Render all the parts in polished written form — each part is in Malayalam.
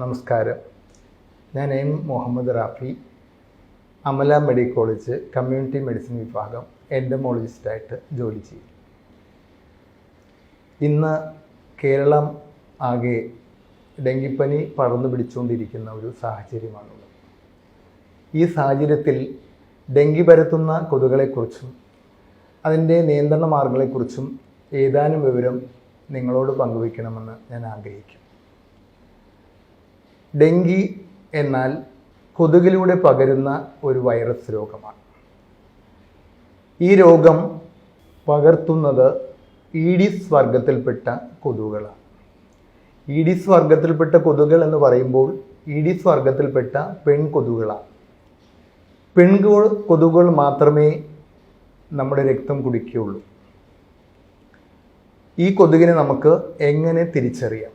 നമസ്കാരം. ഞാൻ M Muhammad Rafi, Amala medical college community medicine വിഭാഗം എൻഡമോളജിസ്റ്റായിട്ട് ജോലി ചെയ്യും. ഇന്ന് കേരളം ആകെ ഡെങ്കിപ്പനി പടർന്നു പിടിച്ചുകൊണ്ടിരിക്കുന്ന ഒരു സാഹചര്യമാണുള്ളത്. ഈ സാഹചര്യത്തിൽ ഡെങ്കി പരത്തുന്ന കൊതുകുകളെക്കുറിച്ചും അതിൻ്റെ നിയന്ത്രണ മാർഗങ്ങളെക്കുറിച്ചും ഏതാനും വിവരം നിങ്ങളോട് പങ്കുവയ്ക്കണമെന്ന് ഞാൻ ആഗ്രഹിക്കും. ഡെങ്കി എന്നാൽ കൊതുകിലൂടെ പകരുന്ന ഒരു വൈറസ് രോഗമാണ്. ഈ രോഗം പകർത്തുന്നത് ഈഡിസ് വർഗത്തിൽപ്പെട്ട കൊതുകുകളാണ്. ഈഡിസ് വർഗത്തിൽപ്പെട്ട കൊതുകുകൾ എന്ന് പറയുമ്പോൾ ഈഡിസ് വർഗത്തിൽപ്പെട്ട പെൺകൊതുകുകളാണ്. പെൺകൊതുകുകൾ മാത്രമേ നമ്മുടെ രക്തം കുടിക്കുകയുള്ളൂ. ഈ കൊതുകിനെ നമുക്ക് എങ്ങനെ തിരിച്ചറിയാം?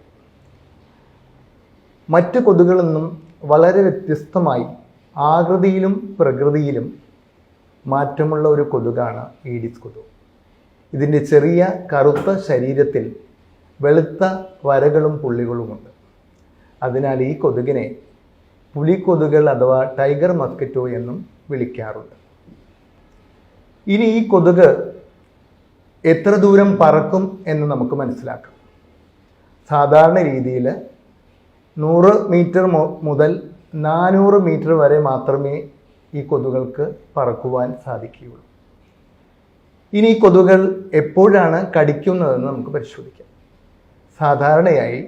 മറ്റ് കൊതുകുകളിൽ നിന്നും വളരെ വ്യത്യസ്തമായി ആകൃതിയിലും പ്രകൃതിയിലും മാറ്റമുള്ള ഒരു കൊതുകാണ് ഈഡിസ് കൊതുക്. ഇതിൻ്റെ ചെറിയ കറുത്ത ശരീരത്തിൽ വെളുത്ത വരകളും പുള്ളികളുമുണ്ട്. അതിനാൽ ഈ കൊതുകിനെ പുലിക്കൊതുകൾ അഥവാ ടൈഗർ മസ്കിറ്റോ എന്നും വിളിക്കാറുണ്ട്. ഇനി ഈ കൊതുക് എത്ര ദൂരം പറക്കും എന്ന് നമുക്ക് മനസ്സിലാക്കാം. സാധാരണ രീതിയിൽ 100 മീറ്റർ മുതൽ 400 മീറ്റർ വരെ മാത്രമേ ഈ കൊതുകൾക്ക് പറക്കുവാൻ സാധിക്കുകയുള്ളൂ. ഇനി ഈ കൊതുകുകൾ എപ്പോഴാണ് കടിക്കുന്നതെന്ന് നമുക്ക് പരിശോധിക്കാം. സാധാരണയായി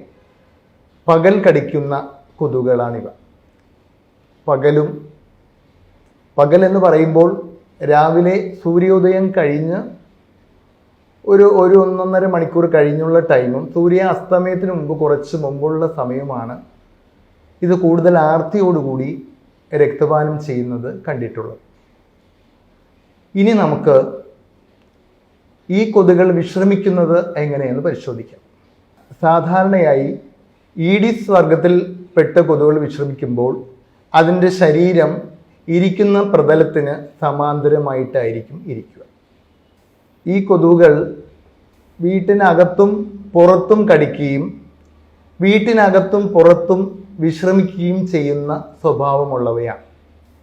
പകൽ കടിക്കുന്ന കൊതുകുകളാണിവ. പകലെന്ന് പറയുമ്പോൾ രാവിലെ സൂര്യോദയം കഴിഞ്ഞ് ഒരു 1-1.5 മണിക്കൂർ കഴിഞ്ഞുള്ള ടൈമും സൂര്യാസ്തമയത്തിന് മുമ്പ് കുറച്ച് മുമ്പുള്ള സമയമാണ് ഇത് കൂടുതൽ ആർത്തിയോടുകൂടി രക്തപാനം ചെയ്യുന്നത് കണ്ടിട്ടുള്ളത്. ഇനി നമുക്ക് ഈ കൊതുകുകൾ വിശ്രമിക്കുന്നത് എങ്ങനെയെന്ന് പരിശോധിക്കാം. സാധാരണയായി ഈഡിസ് വർഗത്തിൽപ്പെട്ട കൊതുകുകൾ വിശ്രമിക്കുമ്പോൾ അതിൻ്റെ ശരീരം ഇരിക്കുന്ന പ്രതലത്തിന് സമാന്തരമായിട്ടായിരിക്കും ഇരിക്കുക. ഈ കൊതുകുകൾ വീട്ടിനകത്തും പുറത്തും കടിക്കുകയും വീട്ടിനകത്തും പുറത്തും വിശ്രമിക്കുകയും ചെയ്യുന്ന സ്വഭാവമുള്ളവയാണ്.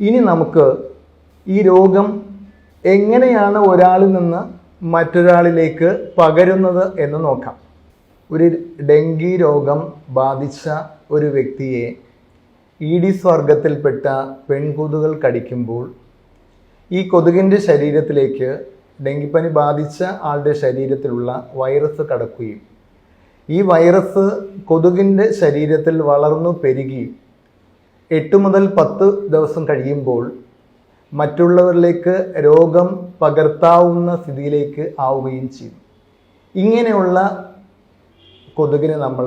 ഇനി നമുക്ക് ഈ രോഗം എങ്ങനെയാണ് ഒരാളിൽ നിന്ന് മറ്റൊരാളിലേക്ക് പകരുന്നത് എന്ന് നോക്കാം. ഒരു ഡെങ്കി രോഗം ബാധിച്ച ഒരു വ്യക്തിയെ ഈഡിസ് വർഗത്തിൽപ്പെട്ട പെൺകൊതുകുകൾ കടിക്കുമ്പോൾ ഈ കൊതുകിൻ്റെ ശരീരത്തിലേക്ക് ഡെങ്കിപ്പനി ബാധിച്ച ആളുടെ ശരീരത്തിലുള്ള വൈറസ് കടക്കുകയും ഈ വൈറസ് കൊതുകിൻ്റെ ശരീരത്തിൽ വളർന്നു പെരുകി 8 മുതൽ 10 ദിവസം കഴിയുമ്പോൾ മറ്റുള്ളവരിലേക്ക് രോഗം പകർത്താവുന്ന സ്ഥിതിയിലേക്ക് ആവുകയും ചെയ്യും. ഇങ്ങനെയുള്ള കൊതുകിനെ നമ്മൾ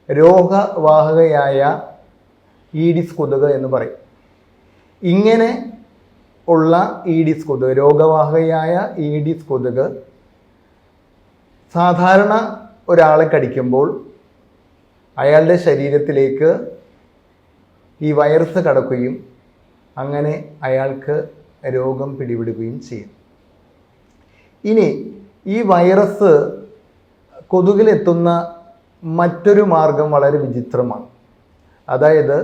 രോഗവാഹകയായ ഈഡിസ് കൊതുക് എന്ന് പറയും. ഇങ്ങനെ ഉള്ള ഈഡിസ് കൊതുക്, രോഗവാഹകയായ ഈഡിസ് കൊതുക് സാധാരണ ഒരാളെ കടിക്കുമ്പോൾ അയാളുടെ ശരീരത്തിലേക്ക് ഈ വൈറസ് കടക്കുകയും അങ്ങനെ അയാൾക്ക് രോഗം പിടിപെടുകയും ചെയ്യും. ഇനി ഈ വൈറസ് കൊതുകിലെത്തുന്ന മറ്റൊരു മാർഗം വളരെ വിചിത്രമാണ്. അതായത്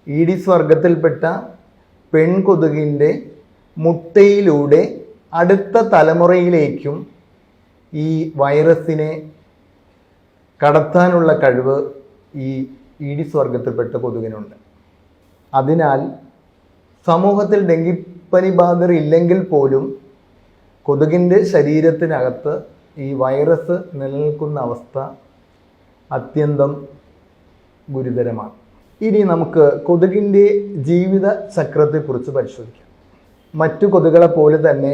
ഈഡിസ് വർഗത്തിൽപ്പെട്ട പെൺകൊതുകിൻ്റെ മുട്ടയിലൂടെ അടുത്ത തലമുറയിലേക്കും ഈ വൈറസിനെ കടത്താനുള്ള കഴിവ് ഈ ഈഡിസ് വർഗത്തിൽപ്പെട്ട കൊതുകിനുണ്ട്. അതിനാൽ സമൂഹത്തിൽ ഡെങ്കിപ്പനി ബാധിതർ ഇല്ലെങ്കിൽ പോലും കൊതുകിൻ്റെ ശരീരത്തിനകത്ത് ഈ വൈറസ് നിലനിൽക്കുന്ന അവസ്ഥ അത്യന്തം ഗുരുതരമാണ്. ഇനി നമുക്ക് കൊതുകിൻ്റെ ജീവിത ചക്രത്തെക്കുറിച്ച് പരിശോധിക്കാം. മറ്റു കൊതുകുകളെ പോലെ തന്നെ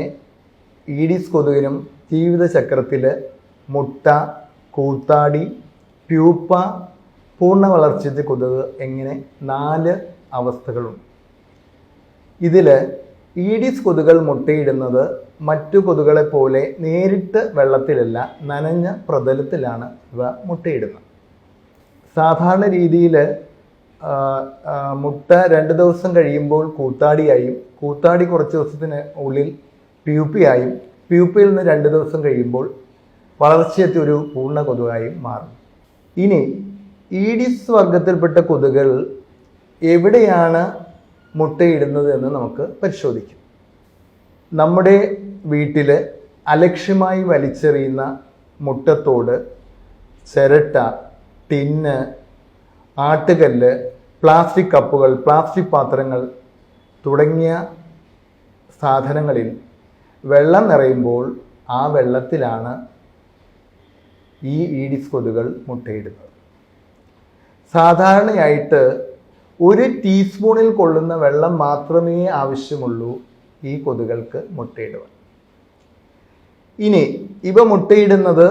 ഈഡിസ് കൊതുകിനും ജീവിതചക്രത്തിൽ മുട്ട, കൂത്താടി, പ്യൂപ്പ, പൂർണ്ണ വളർച്ചയെത്തിയ കൊതുക് എങ്ങനെ 4 അവസ്ഥകളുണ്ട്. ഇതിൽ ഈഡിസ് കൊതുകുകൾ മുട്ടയിടുന്നത് മറ്റു കൊതുകുകളെ പോലെ നേരിട്ട് വെള്ളത്തിലല്ല, നനഞ്ഞ പ്രതലത്തിലാണ് ഇവ മുട്ടയിടുന്നത്. സാധാരണ രീതിയിൽ മുട്ട 2 ദിവസം കഴിയുമ്പോൾ കൂത്താടിയായും കൂത്താടി കുറച്ച് ദിവസത്തിന് ഉള്ളിൽ പ്യൂപ്പയായും പ്യൂപ്പയിൽ നിന്ന് 2 ദിവസം കഴിയുമ്പോൾ വളർച്ചയെത്തിയ ഒരു പൂർണ്ണ കൊതുകായും മാറും. ഇനി ഈഡിസ് വർഗത്തിൽപ്പെട്ട കൊതുകുകൾ എവിടെയാണ് മുട്ടയിടുന്നത് എന്ന് നമുക്ക് പരിശോധിക്കാം. നമ്മുടെ വീട്ടിൽ അലക്ഷ്യമായി വലിച്ചെറിയുന്ന മുട്ടത്തോട്, ചിരട്ട, ടിന്ന്, ആട്ടുകല്ല്, പ്ലാസ്റ്റിക് കപ്പുകൾ, പ്ലാസ്റ്റിക് പാത്രങ്ങൾ തുടങ്ങിയ സാധനങ്ങളിൽ വെള്ളം നിറയുമ്പോൾ ആ വെള്ളത്തിലാണ് ഈ ഈഡിസ് കൊതുകുകൾ മുട്ടയിടുന്നത്. സാധാരണയായിട്ട് 1 ടീസ്പൂണിൽ കൊള്ളുന്ന വെള്ളം മാത്രമേ ആവശ്യമുള്ളൂ ഈ കൊതുകൾക്ക് മുട്ടയിടുവാൻ. ഇനി ഇവ മുട്ടയിടുന്നത്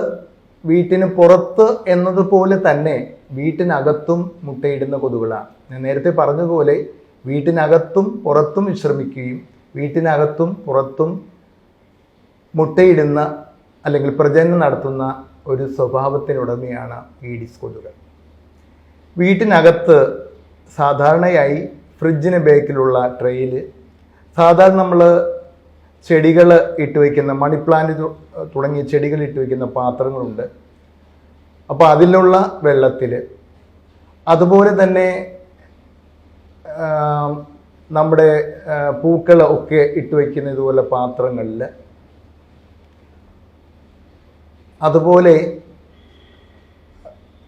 വീട്ടിന് പുറത്ത് എന്നതുപോലെ തന്നെ വീട്ടിനകത്തും മുട്ടയിടുന്ന കൊതുകുകളാണ്. ഞാൻ നേരത്തെ പറഞ്ഞതുപോലെ വീട്ടിനകത്തും പുറത്തും വിശ്രമിക്കുകയും വീട്ടിനകത്തും പുറത്തും മുട്ടയിടുന്ന അല്ലെങ്കിൽ പ്രജനനം നടത്തുന്ന ഒരു സ്വഭാവത്തിനുടമയാണ് ഈഡിസ് കൊതുകുകൾ. വീട്ടിനകത്ത് സാധാരണയായി ഫ്രിഡ്ജിന് ബേക്കിലുള്ള ട്രെയിൽ സാധാരണ നമ്മൾ ചെടികൾ ഇട്ട് വയ്ക്കുന്ന മണി പ്ലാന്റ് തുടങ്ങിയ ചെടികൾ ഇട്ട് വയ്ക്കുന്ന പാത്രങ്ങളുണ്ട്. അപ്പോൾ അതിലുള്ള വെള്ളത്തിൽ, അതുപോലെ തന്നെ നമ്മുടെ പൂക്കൾ ഒക്കെ ഇട്ട് വയ്ക്കുന്ന ഇതുപോലെ പാത്രങ്ങളിൽ, അതുപോലെ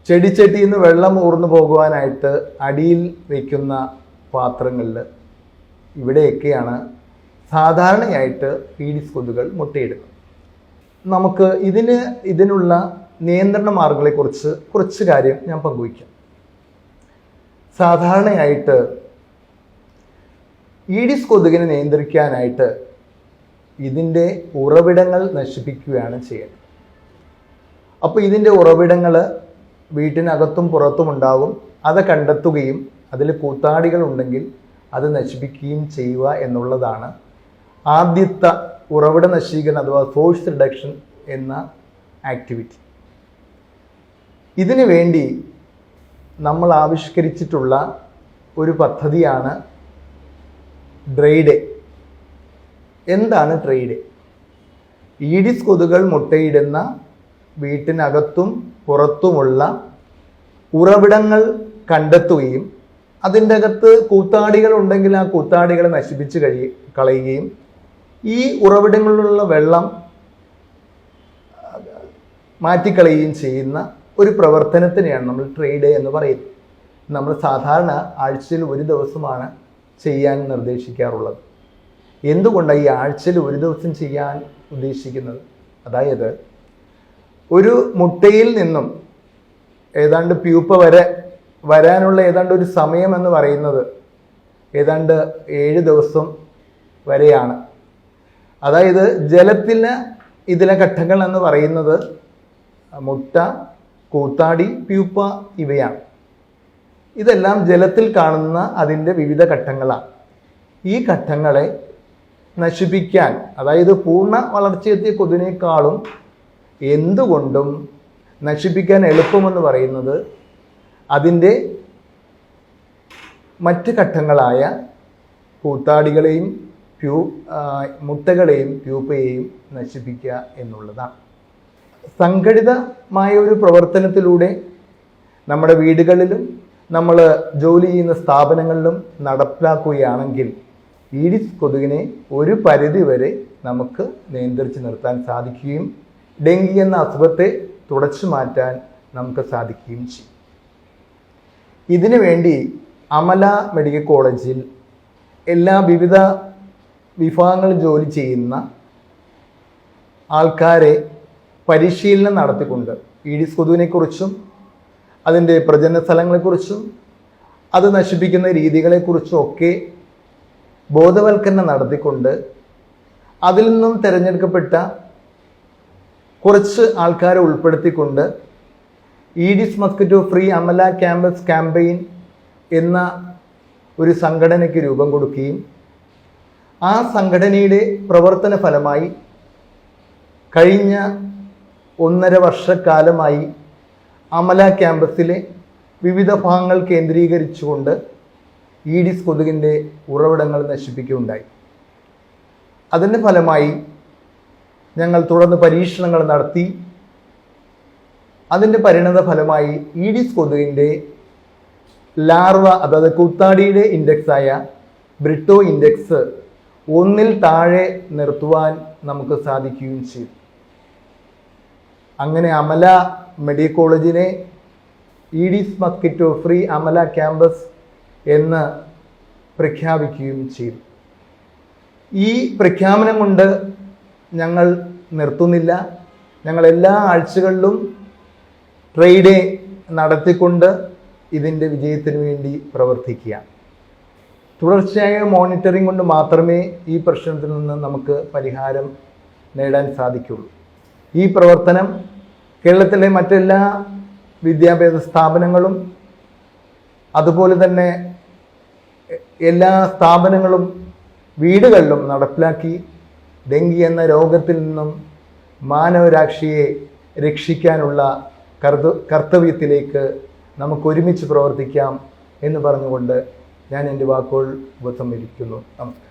ചെടിച്ചട്ടിയിൽ നിന്ന് വെള്ളം ഊർന്നു പോകുവാനായിട്ട് അടിയിൽ വയ്ക്കുന്ന പാത്രങ്ങളിൽ, ഇവിടെയൊക്കെയാണ് സാധാരണയായിട്ട് ഈഡിസ് കൊതുകുകൾ മുട്ടയിടുന്നത്. നമുക്ക് ഇതിനുള്ള നിയന്ത്രണ മാർഗങ്ങളെക്കുറിച്ച് കുറച്ച് കാര്യം ഞാൻ പങ്കുവയ്ക്കാം. സാധാരണയായിട്ട് ഈഡിസ് കൊതുകിനെ നിയന്ത്രിക്കാനായിട്ട് ഇതിൻ്റെ ഉറവിടങ്ങൾ നശിപ്പിക്കുകയാണ് ചെയ്യുന്നത്. അപ്പോൾ ഇതിൻ്റെ ഉറവിടങ്ങൾ വീട്ടിനകത്തും പുറത്തും ഉണ്ടാകും. അത് കണ്ടെത്തുകയും അതിൽ കൂത്താടികൾ ഉണ്ടെങ്കിൽ അത് നശിപ്പിക്കുകയും ചെയ്യുക എന്നുള്ളതാണ് ആദ്യത്തെ ഉറവിട നശീകരണം അഥവാ സോഴ്സ് റിഡക്ഷൻ എന്ന ആക്ടിവിറ്റി. ഇതിനു വേണ്ടി നമ്മൾ ആവിഷ്കരിച്ചിട്ടുള്ള ഒരു പദ്ധതിയാണ് ഡ്രൈ ഡേ. എന്താണ് ഡ്രൈ ഡേ? ഈഡിസ് കൊതുകുകൾ മുട്ടയിടുന്ന വീട്ടിനകത്തും പുറത്തുമുള്ള ഉറവിടങ്ങൾ കണ്ടെത്തുകയും അതിൻ്റെ അകത്ത് കൂത്താടികൾ ഉണ്ടെങ്കിൽ ആ കൂത്താടികളെ നശിപ്പിച്ച് കളയുകയും ഈ ഉറവിടങ്ങളിലുള്ള വെള്ളം മാറ്റിക്കളയുകയും ചെയ്യുന്ന ഒരു പ്രവർത്തനത്തിനെയാണ് നമ്മൾ ഡ്രൈ ഡേ എന്ന് പറയുന്നത്. നമ്മൾ സാധാരണ ആഴ്ചയിൽ 1 ദിവസമാണ് ചെയ്യാൻ നിർദ്ദേശിക്കാറുള്ളത്. എന്തുകൊണ്ടാണ് ഈ ആഴ്ചയിൽ 1 ദിവസം ചെയ്യാൻ ഉദ്ദേശിക്കുന്നത്? അതായത് ഒരു മുട്ടയിൽ നിന്നും ഏതാണ്ട് പ്യൂപ്പ വരാനുള്ള ഏതാണ്ട് ഒരു സമയം എന്ന് പറയുന്നത് ഏതാണ്ട് 7 ദിവസം വരെയാണ്. അതായത് ജലത്തിന് ഇതിലെ ഘട്ടങ്ങൾ എന്ന് പറയുന്നത് മുട്ട, കൂത്താടി, പ്യൂപ്പ ഇവയാണ്. ഇതെല്ലാം ജലത്തിൽ കാണുന്ന അതിൻ്റെ വിവിധ ഘട്ടങ്ങളാണ്. ഈ ഘട്ടങ്ങളെ നശിപ്പിക്കാൻ, അതായത് പൂർണ്ണ വളർച്ചയെത്തിയ കൊതുകിനേക്കാളും എന്തുകൊണ്ടും നശിപ്പിക്കാൻ എളുപ്പമെന്ന് പറയുന്നത് അതിൻ്റെ മറ്റ് ഘട്ടങ്ങളായ കൂത്താടികളെയും മുട്ടകളെയും പ്യൂപ്പയെയും നശിപ്പിക്കുക എന്നുള്ളതാണ്. സംഘടിതമായ ഒരു പ്രവർത്തനത്തിലൂടെ നമ്മുടെ വീടുകളിലും നമ്മൾ ജോലി ചെയ്യുന്ന സ്ഥാപനങ്ങളിലും നടപ്പിലാക്കുകയാണെങ്കിൽ ഈഡിസ് കൊതുകിനെ ഒരു പരിധിവരെ നമുക്ക് നിയന്ത്രിച്ച് നിർത്താൻ സാധിക്കുകയും ഡെങ്കി എന്ന അസുഖത്തെ തുടച്ചു മാറ്റാൻ നമുക്ക് സാധിക്കുകയും ചെയ്യും. ഇതിനു വേണ്ടി അമല മെഡിക്കൽ കോളേജിൽ എല്ലാ വിവിധ വിഭാഗങ്ങളിൽ ജോലി ചെയ്യുന്ന ആൾക്കാരെ പരിശീലനം നടത്തിക്കൊണ്ട് ഈഡിസ് കൊതുകിനെക്കുറിച്ചും അതിൻ്റെ പ്രജനന സ്ഥലങ്ങളെക്കുറിച്ചും അത് നശിപ്പിക്കുന്ന രീതികളെക്കുറിച്ചും ഒക്കെ ബോധവൽക്കരണം നടത്തിക്കൊണ്ട് അതിൽ നിന്നും തിരഞ്ഞെടുക്കപ്പെട്ട കുറച്ച് ആൾക്കാരെ ഉൾപ്പെടുത്തിക്കൊണ്ട് Aedes mosquito free Amala campus campaign എന്ന ഒരു സംഘടനയ്ക്ക് രൂപം കൊടുക്കുകയും ആ സംഘടനയുടെ പ്രവർത്തന ഫലമായി കഴിഞ്ഞ 1.5 വർഷക്കാലമായി അമല ക്യാമ്പസിലെ വിവിധ ഭാഗങ്ങൾ കേന്ദ്രീകരിച്ചുകൊണ്ട് ഈഡിസ് കൊതുകിൻ്റെ ഉറവിടങ്ങൾ നശിപ്പിക്കുകയുണ്ടായി. അതിൻ്റെ ഫലമായി ഞങ്ങൾ തുടർന്ന് പരീക്ഷണങ്ങൾ നടത്തി അതിൻ്റെ പരിണത ഫലമായി ഈഡിസ് കൊതുകിൻ്റെ ലാർവ, അതായത് കൂത്താടിയുടെ ഇൻഡെക്സായ ബ്രിട്ടോ ഇൻഡെക്സ് 1-ൽ താഴെ നിർത്തുവാൻ നമുക്ക് സാധിക്കുകയും ചെയ്തു. അങ്ങനെ അമല മെഡിക്കൽ കോളേജിനെ Aedes mosquito free Amala campus എന്ന് പ്രഖ്യാപിക്കുകയും ചെയ്തു. ഈ പ്രഖ്യാപനം കൊണ്ട് ഞങ്ങൾ നിർത്തുന്നില്ല. ഞങ്ങൾ എല്ലാ ആഴ്ചകളിലും ട്രൈ ഡേ നടത്തിക്കൊണ്ട് ഇതിൻ്റെ വിജയത്തിന് വേണ്ടി പ്രവർത്തിക്കുക. തുടർച്ചയായ മോണിറ്ററിംഗ് കൊണ്ട് മാത്രമേ ഈ പ്രശ്നത്തിൽ നിന്ന് നമുക്ക് പരിഹാരം നേടാൻ സാധിക്കുള്ളൂ. ഈ പ്രവർത്തനം കേരളത്തിലെ മറ്റെല്ലാ വിദ്യാഭ്യാസ സ്ഥാപനങ്ങളും അതുപോലെ തന്നെ എല്ലാ സ്ഥാപനങ്ങളും വീടുകളിലും നടപ്പിലാക്കി ഡെങ്കി എന്ന രോഗത്തിൽ നിന്നും മാനവരാശിയെ രക്ഷിക്കാനുള്ള കർത്തവ്യത്തിലേക്ക് നമുക്ക് ഒരുമിച്ച് പ്രവർത്തിക്കാം എന്ന് പറഞ്ഞുകൊണ്ട് ഞാൻ എൻ്റെ വാക്കുകൾ ഉപസംഹരിക്കുന്നു. നമസ്കാരം.